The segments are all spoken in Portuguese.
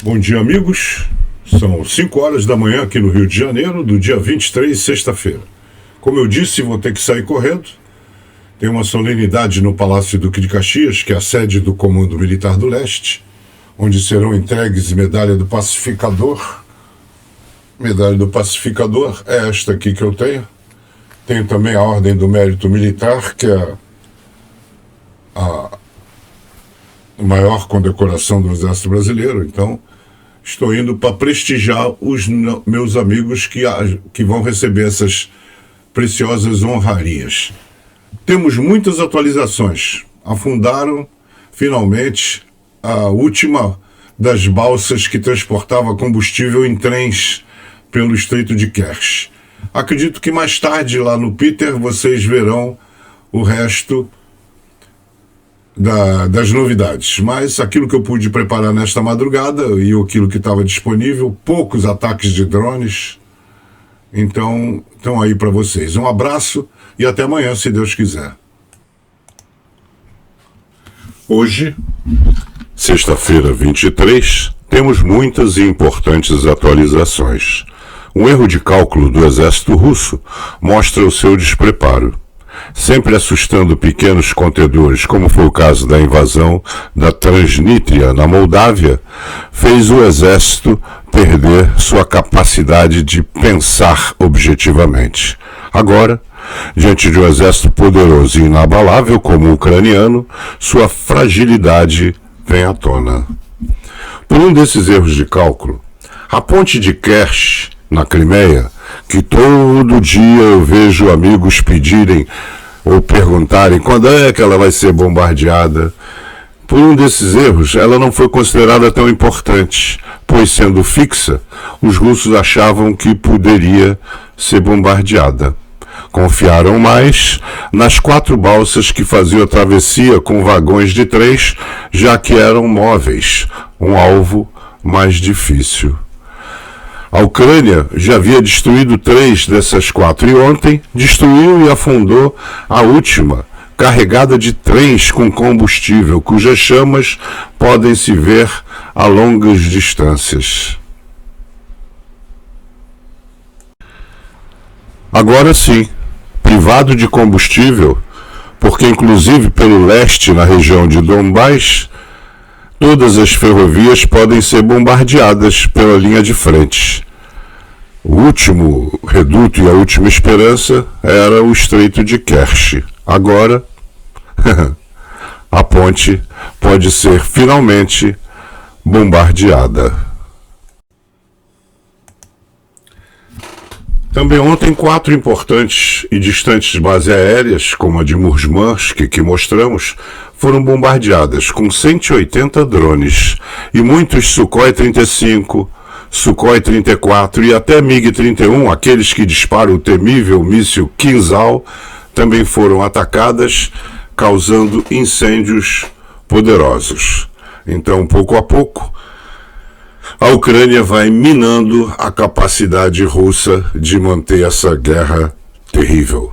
Bom dia, amigos. São 5 horas da manhã aqui no Rio de Janeiro, do dia 23, sexta-feira. Como eu disse, vou ter que sair correndo. Tem uma solenidade no Palácio Duque de Caxias, que é a sede do Comando Militar do Leste, onde serão entregues medalha do Pacificador. Medalha do Pacificador é esta aqui que eu tenho. Tenho também a Ordem do Mérito Militar, que é a maior condecoração do Exército Brasileiro. Então, estou indo para prestigiar os meus amigos que vão receber essas preciosas honrarias. Temos muitas atualizações. Afundaram, finalmente, a última das balsas que transportava combustível em trens pelo Estreito de Kerch. Acredito que mais tarde, lá no Peter, vocês verão o resto das novidades. Mas aquilo que eu pude preparar nesta madrugada e aquilo que estava disponível, poucos ataques de drones, então estão aí para vocês. Um abraço e até amanhã, se Deus quiser. Hoje, sexta-feira 23, temos muitas e importantes atualizações. Um erro de cálculo do exército russo mostra o seu despreparo, sempre assustando pequenos contendores, como foi o caso da invasão da Transnistria na Moldávia, fez o exército perder sua capacidade de pensar objetivamente. Agora, diante de um exército poderoso e inabalável como o ucraniano, sua fragilidade vem à tona. Por um desses erros de cálculo, a ponte de Kerch, na Crimeia, que todo dia eu vejo amigos pedirem ou perguntarem quando é que ela vai ser bombardeada. Por um desses erros, ela não foi considerada tão importante, pois sendo fixa, os russos achavam que poderia ser bombardeada. Confiaram mais nas 4 balsas que faziam a travessia com vagões de trens, já que eram móveis, um alvo mais difícil. A Ucrânia já havia destruído 3 dessas 4 e ontem destruiu e afundou a última, carregada de trens com combustível, cujas chamas podem se ver a longas distâncias. Agora sim, privado de combustível, porque inclusive pelo leste, na região de Donbás, todas as ferrovias podem ser bombardeadas pela linha de frente. O último reduto e a última esperança era o Estreito de Kerch. Agora, a ponte pode ser finalmente bombardeada. Também ontem 4 importantes e distantes bases aéreas, como a de Murmansk, que mostramos, foram bombardeadas com 180 drones e muitos Sukhoi 35, Sukhoi 34 e até MiG-31, aqueles que disparam o temível míssil Kinzhal, também foram atacadas, causando incêndios poderosos. Então, pouco a pouco, a Ucrânia vai minando a capacidade russa de manter essa guerra terrível.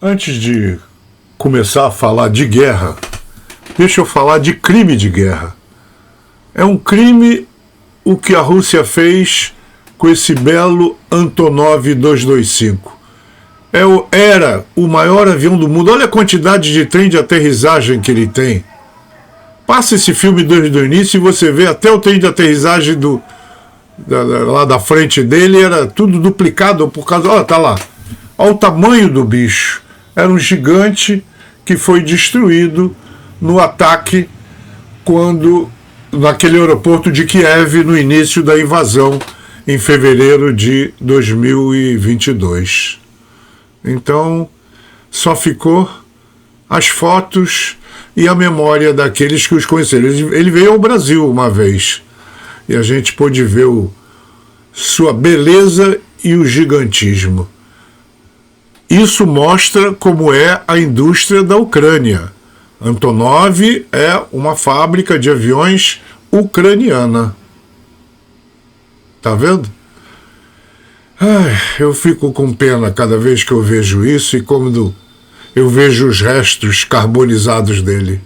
Antes de começar a falar de guerra, deixa eu falar de crime de guerra. É um crime o que a Rússia fez com esse belo Antonov 225. Era o maior avião do mundo. Olha a quantidade de trem de aterrissagem que ele tem. Passa esse filme desde o início e você vê até o trem de aterrissagem lá da frente dele, era tudo duplicado por causa... Olha, tá lá. Olha o tamanho do bicho. Era um gigante que foi destruído no ataque naquele aeroporto de Kiev, no início da invasão, em fevereiro de 2022. Então, só ficou as fotos e a memória daqueles que os conheceram. Ele veio ao Brasil uma vez, e a gente pôde ver sua beleza e o gigantismo. Isso mostra como é a indústria da Ucrânia. Antonov é uma fábrica de aviões ucraniana. Tá vendo? Ai, eu fico com pena cada vez que eu vejo isso e quando eu vejo os restos carbonizados dele.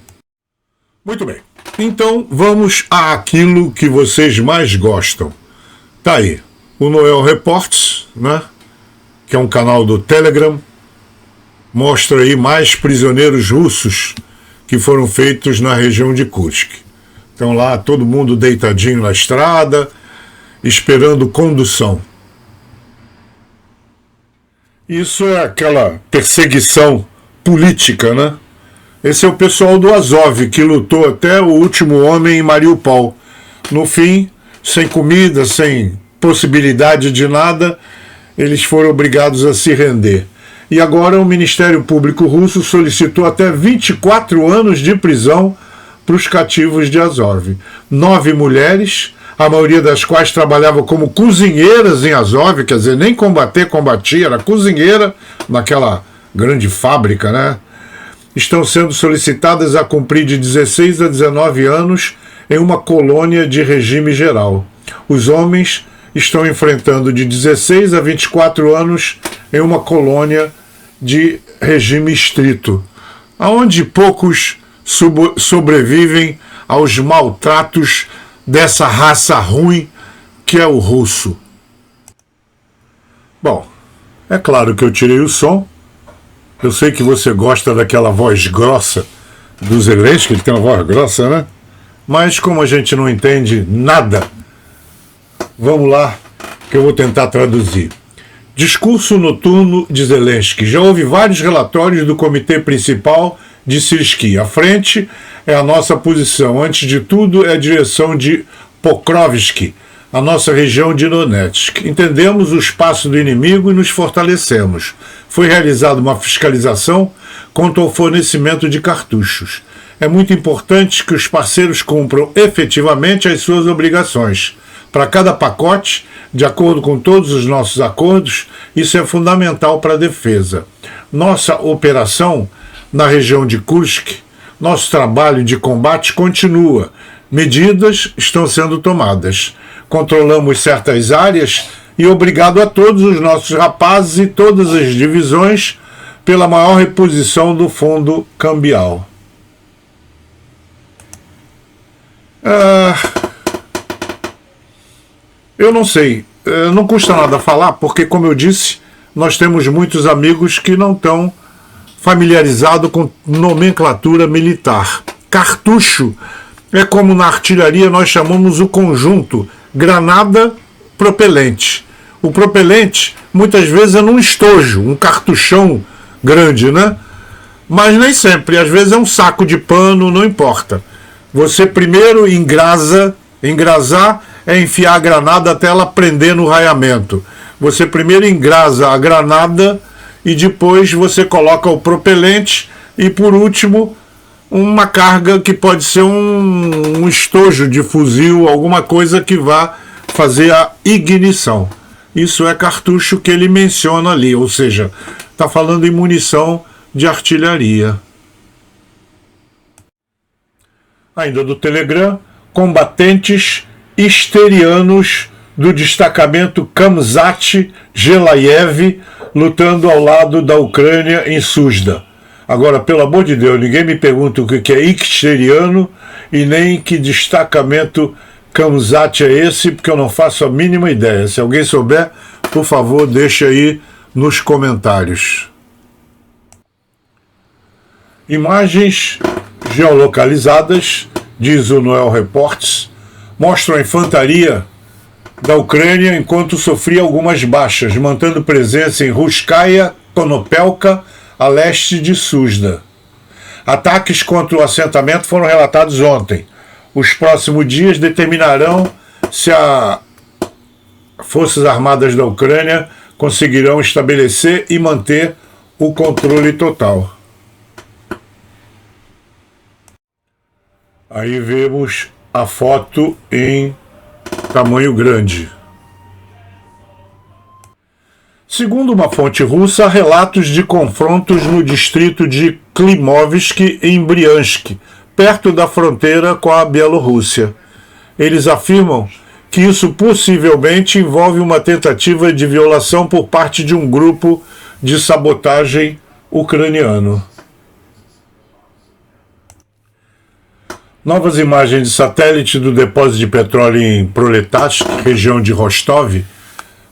Muito bem. Então vamos àquilo que vocês mais gostam. Tá aí, o Noel Reports, né? Que é um canal do Telegram, mostra aí mais prisioneiros russos que foram feitos na região de Kursk. Então lá todo mundo deitadinho na estrada, esperando condução. Isso é aquela perseguição política, né? Esse é o pessoal do Azov, que lutou até o último homem em Mariupol. No fim, sem comida, sem possibilidade de nada, eles foram obrigados a se render. E agora o Ministério Público russo solicitou até 24 anos de prisão para os cativos de Azov. 9 mulheres, a maioria das quais trabalhava como cozinheiras em Azov, quer dizer, nem combatia, era cozinheira naquela grande fábrica, né? Estão sendo solicitadas a cumprir de 16 a 19 anos em uma colônia de regime geral. Os homens estão enfrentando de 16 a 24 anos em uma colônia de regime estrito, onde poucos sobrevivem aos maltratos dessa raça ruim que é o russo. Bom, é claro que eu tirei o som. Eu sei que você gosta daquela voz grossa do Zelensky, ele tem uma voz grossa, né? Mas como a gente não entende nada, vamos lá que eu vou tentar traduzir. Discurso noturno de Zelensky. Já houve vários relatórios do Comitê Principal de Sirski. À frente é a nossa posição. Antes de tudo é a direção de Pokrovsky, a nossa região de Donetsk. Entendemos o espaço do inimigo e nos fortalecemos. Foi realizada uma fiscalização quanto ao fornecimento de cartuchos. É muito importante que os parceiros cumpram efetivamente as suas obrigações. Para cada pacote, de acordo com todos os nossos acordos, isso é fundamental para a defesa. Nossa operação na região de Kursk, nosso trabalho de combate continua. Medidas estão sendo tomadas. Controlamos certas áreas e obrigado a todos os nossos rapazes e todas as divisões pela maior reposição do fundo cambial. Eu não sei, não custa nada falar, porque, como eu disse, nós temos muitos amigos que não estão familiarizados com nomenclatura militar. Cartucho é como na artilharia nós chamamos o conjunto granada-propelente. O propelente, muitas vezes, é num estojo, um cartuchão grande, né? Mas nem sempre, às vezes é um saco de pano, não importa. Você primeiro engrasar é enfiar a granada até ela prender no raiamento. Você primeiro engrasa a granada e depois você coloca o propelente e, por último, uma carga que pode ser um estojo de fuzil, alguma coisa que vá fazer a ignição. Isso é cartucho que ele menciona ali, ou seja, está falando em munição de artilharia. Ainda do Telegram, combatentes histerianos do destacamento Kamzat-Gelayev lutando ao lado da Ucrânia em Suzda. Agora, pelo amor de Deus, ninguém me pergunta o que é histeriano e nem que destacamento Kamzat é esse, porque eu não faço a mínima ideia. Se alguém souber, por favor, deixe aí nos comentários. Imagens geolocalizadas, diz o Noel Reports, mostram a infantaria da Ucrânia enquanto sofria algumas baixas, mantendo presença em Ruskaya, Konopelka, a leste de Suzda. Ataques contra o assentamento foram relatados ontem. Os próximos dias determinarão se as Forças Armadas da Ucrânia conseguirão estabelecer e manter o controle total. Aí vemos a foto em tamanho grande. Segundo uma fonte russa, há relatos de confrontos no distrito de Klimovsk, em Briansk, perto da fronteira com a Bielorrússia. Eles afirmam que isso possivelmente envolve uma tentativa de violação por parte de um grupo de sabotagem ucraniano. Novas imagens de satélite do depósito de petróleo em Proletarsk, região de Rostov,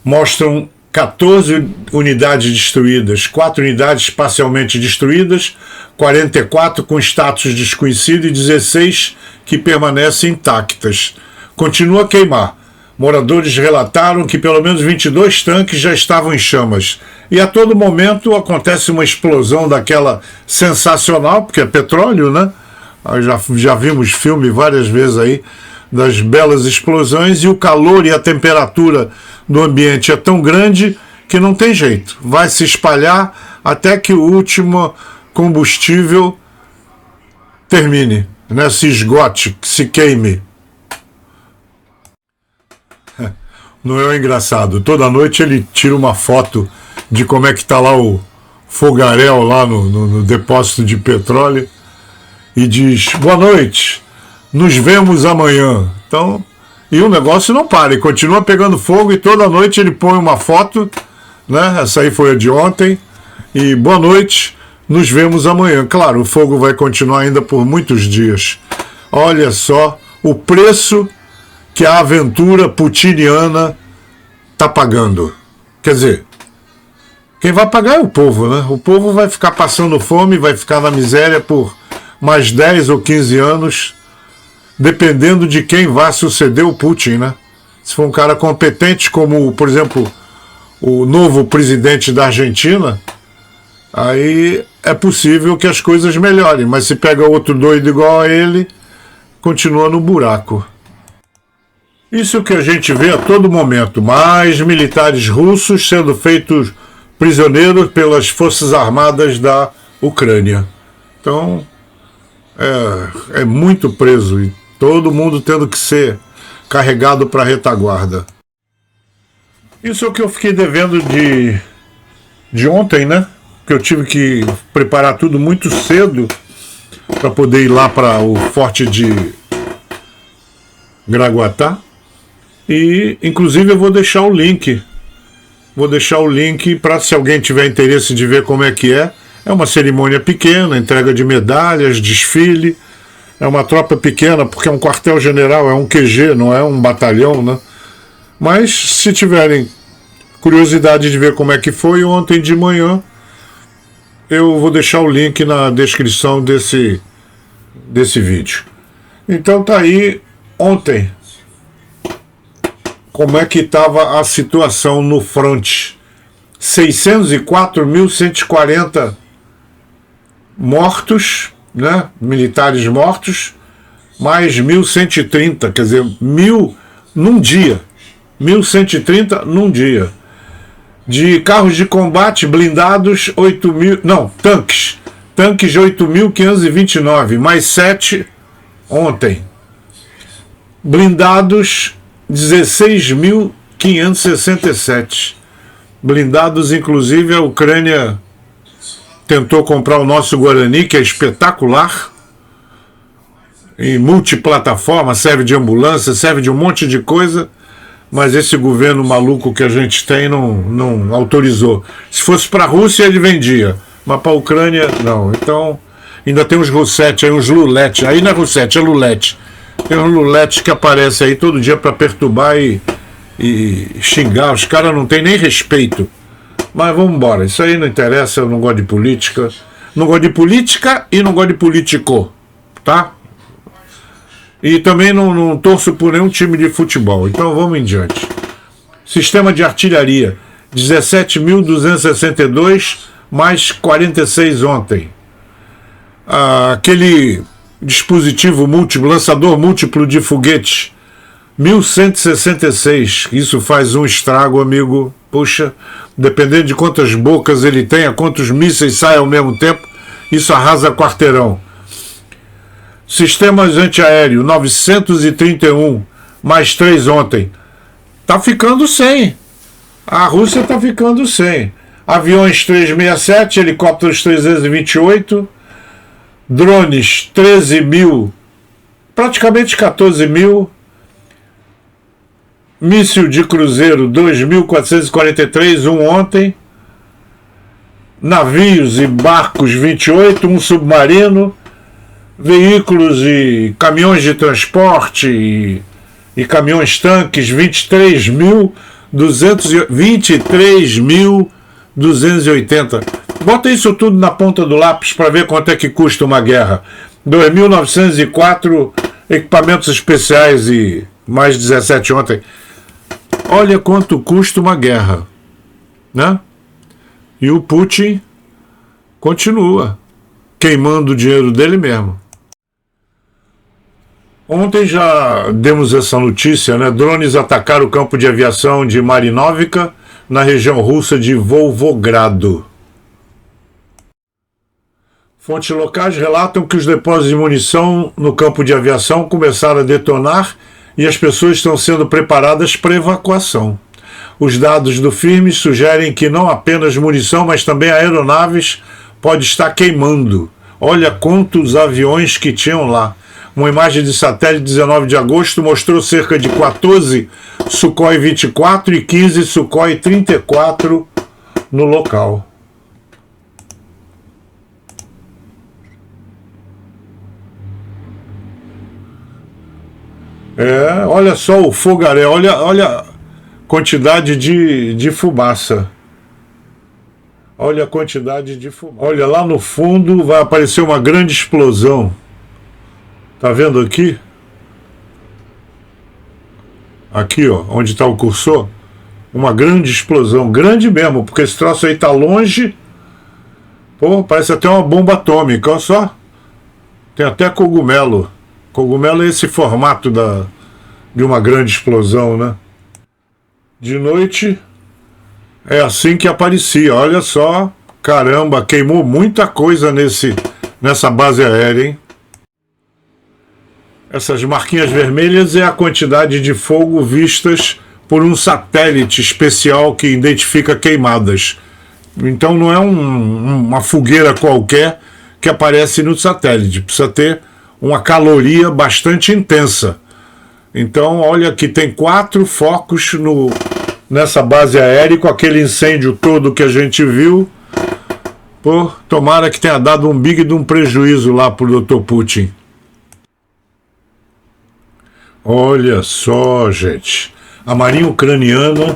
mostram 14 unidades destruídas, 4 unidades parcialmente destruídas, 44 com status desconhecido e 16 que permanecem intactas. Continua a queimar. Moradores relataram que pelo menos 22 tanques já estavam em chamas. E a todo momento acontece uma explosão daquela sensacional, porque é petróleo, né? Já vimos filme várias vezes aí das belas explosões, e o calor e a temperatura do ambiente é tão grande que não tem jeito. Vai se espalhar até que o último combustível termine, né? Se esgote, se queime. Não é engraçado? Toda noite ele tira uma foto de como é que está lá o fogaréu lá no depósito de petróleo e diz: boa noite, nos vemos amanhã. Então, e o negócio não para, ele continua pegando fogo, e toda noite ele põe uma foto, né? Essa aí foi a de ontem, e boa noite, nos vemos amanhã. Claro, o fogo vai continuar ainda por muitos dias. Olha só o preço que a aventura putiniana está pagando. Quer dizer, quem vai pagar é o povo, né? O povo vai ficar passando fome, vai ficar na miséria por mais 10 ou 15 anos, dependendo de quem vai suceder o Putin, né? Se for um cara competente, como, por exemplo, o novo presidente da Argentina, aí é possível que as coisas melhorem. Mas se pega outro doido igual a ele, continua no buraco. Isso que a gente vê a todo momento, mais militares russos sendo feitos prisioneiros pelas forças armadas da Ucrânia. Então, é muito preso, e todo mundo tendo que ser carregado para a retaguarda. Isso é o que eu fiquei devendo de ontem, né? Que eu tive que preparar tudo muito cedo para poder ir lá para o Forte de Graguatá. E, inclusive, eu vou deixar o link. Vou deixar o link para, se alguém tiver interesse de ver como é que é. É uma cerimônia pequena, entrega de medalhas, desfile. É uma tropa pequena, porque é um quartel-general, é um QG, não é um batalhão, né? Mas, se tiverem curiosidade de ver como é que foi ontem de manhã, eu vou deixar o link na descrição desse vídeo. Então tá aí ontem como é que estava a situação no fronte. 604.140 mortos, né? Militares mortos, mais 1.130, quer dizer, 1.000 num dia. 1.130 num dia. De carros de combate blindados, 8.000... Não, tanques. Tanques de 8.529, mais 7 ontem. Blindados, 16.567. Blindados, inclusive, a Ucrânia tentou comprar o nosso Guarani, que é espetacular, em multiplataforma, serve de ambulância, serve de um monte de coisa, mas esse governo maluco que a gente tem não autorizou. Se fosse para a Rússia, ele vendia, mas para a Ucrânia, não. Então, ainda tem uns Roussetti, aí uns Lulete, aí não é Roussetti, é Lulete. Tem uns Lulete que aparecem aí todo dia para perturbar e xingar. Os caras não têm nem respeito. Mas vamos embora, isso aí não interessa, eu não gosto de política. Não gosto de política e não gosto de político, tá? E também não torço por nenhum time de futebol. Então vamos em diante. Sistema de artilharia, 17.262, mais 46 ontem. Aquele dispositivo múltiplo, lançador múltiplo de foguete, 1.166. Isso faz um estrago, amigo. Puxa, dependendo de quantas bocas ele tenha, quantos mísseis saem ao mesmo tempo, isso arrasa quarteirão. Sistemas antiaéreo, 931, mais 3 ontem. Tá ficando sem. A Rússia tá ficando sem. Aviões 367, helicópteros 328, drones 13 mil, praticamente 14 mil. míssil de cruzeiro 2.443, um ontem, navios e barcos 28, um submarino, veículos e caminhões de transporte e caminhões-tanques 23.280. Bota isso tudo na ponta do lápis para ver quanto é que custa uma guerra. 2.904 equipamentos especiais e mais 17 ontem. Olha quanto custa uma guerra, né? E o Putin continua queimando o dinheiro dele mesmo. Ontem já demos essa notícia, né? Drones atacaram o campo de aviação de Marinovka, na região russa de Volgogrado. Fontes locais relatam que os depósitos de munição no campo de aviação começaram a detonar e as pessoas estão sendo preparadas para evacuação. Os dados do firme sugerem que não apenas munição, mas também aeronaves pode estar queimando. Olha quantos aviões que tinham lá. Uma imagem de satélite de 19 de agosto mostrou cerca de 14 Sukhoi 24 e 15 Sukhoi 34 no local. Olha só o fogaré, olha a quantidade de fumaça. Olha a quantidade de fumaça. Olha, lá no fundo vai aparecer uma grande explosão. Tá vendo aqui? Aqui, ó, onde está o cursor. Uma grande explosão, grande mesmo, porque esse troço aí tá longe. Pô, parece até uma bomba atômica, olha só. Tem até cogumelo. Cogumelo é esse formato de uma grande explosão, né? De noite é assim que aparecia. Olha só, caramba, queimou muita coisa nessa base aérea, hein? Essas marquinhas vermelhas é a quantidade de fogo vistas por um satélite especial que identifica queimadas. Então não é uma fogueira qualquer que aparece no satélite. Precisa ter uma caloria bastante intensa. Então, olha que tem 4 focos nessa base aérea com aquele incêndio todo que a gente viu. Pô, tomara que tenha dado um big de um prejuízo lá pro Dr. Putin. Olha só, gente. A Marinha Ucraniana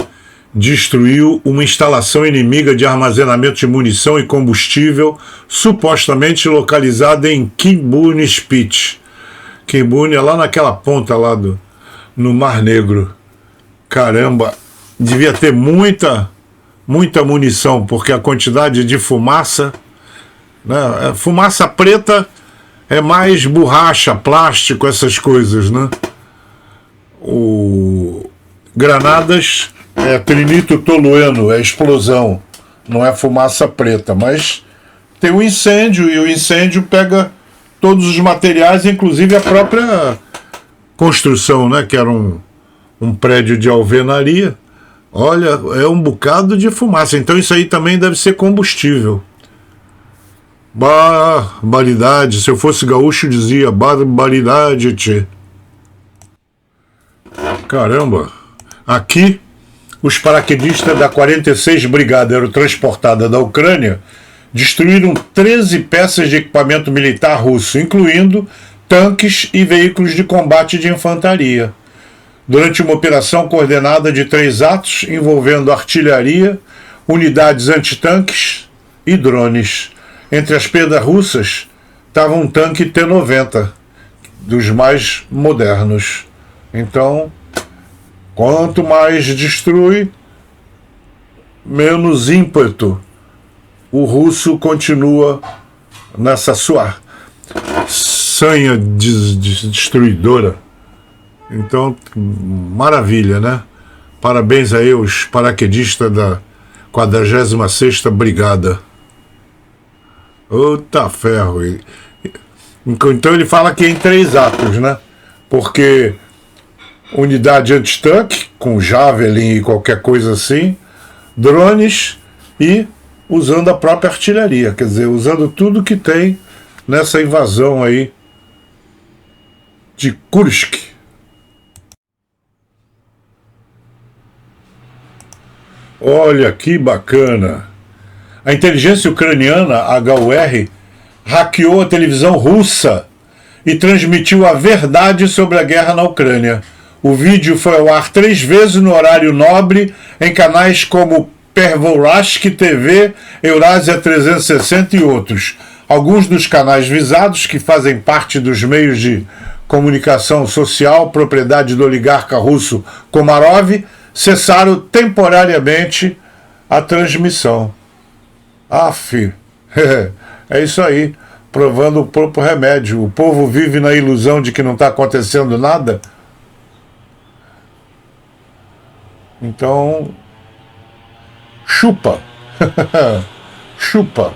destruiu uma instalação inimiga de armazenamento de munição e combustível, supostamente localizada em Kimbuni Spit. Kimbuni é lá naquela ponta lá no Mar Negro. Caramba, devia ter muita munição, porque a quantidade de fumaça, né? Fumaça preta é mais borracha, plástico, essas coisas, né? Granadas é trinito tolueno, é explosão, não é fumaça preta, mas tem um incêndio e o incêndio pega todos os materiais, inclusive a própria construção, né, que era um prédio de alvenaria. Olha, é um bocado de fumaça, então isso aí também deve ser combustível. Barbaridade, se eu fosse gaúcho dizia barbaridade, tchê. Caramba, aqui os paraquedistas da 46 Brigada Aerotransportada da Ucrânia destruíram 13 peças de equipamento militar russo, incluindo tanques e veículos de combate de infantaria, durante uma operação coordenada de 3 atos envolvendo artilharia, unidades antitanques e drones. Entre as perdas russas estava um tanque T-90, dos mais modernos. Então, quanto mais destrui, menos ímpeto o russo continua nessa sua sanha destruidora. Então, maravilha, né? Parabéns aí aos paraquedistas da 46ª Brigada. Ô, ferro! Então ele fala que é em 3 atos, né? Porque unidade antitanque, com Javelin e qualquer coisa assim, drones e usando a própria artilharia, quer dizer, usando tudo que tem nessa invasão aí de Kursk. Olha que bacana. A inteligência ucraniana, HUR, hackeou a televisão russa e transmitiu a verdade sobre a guerra na Ucrânia. O vídeo foi ao ar 3 vezes no horário nobre em canais como Pervorazhk TV, Eurásia 360 e outros. Alguns dos canais visados, que fazem parte dos meios de comunicação social, propriedade do oligarca russo Komarov, cessaram temporariamente a transmissão. Aff, é isso aí, provando o próprio remédio. O povo vive na ilusão de que não está acontecendo nada. Então, chupa. Chupa.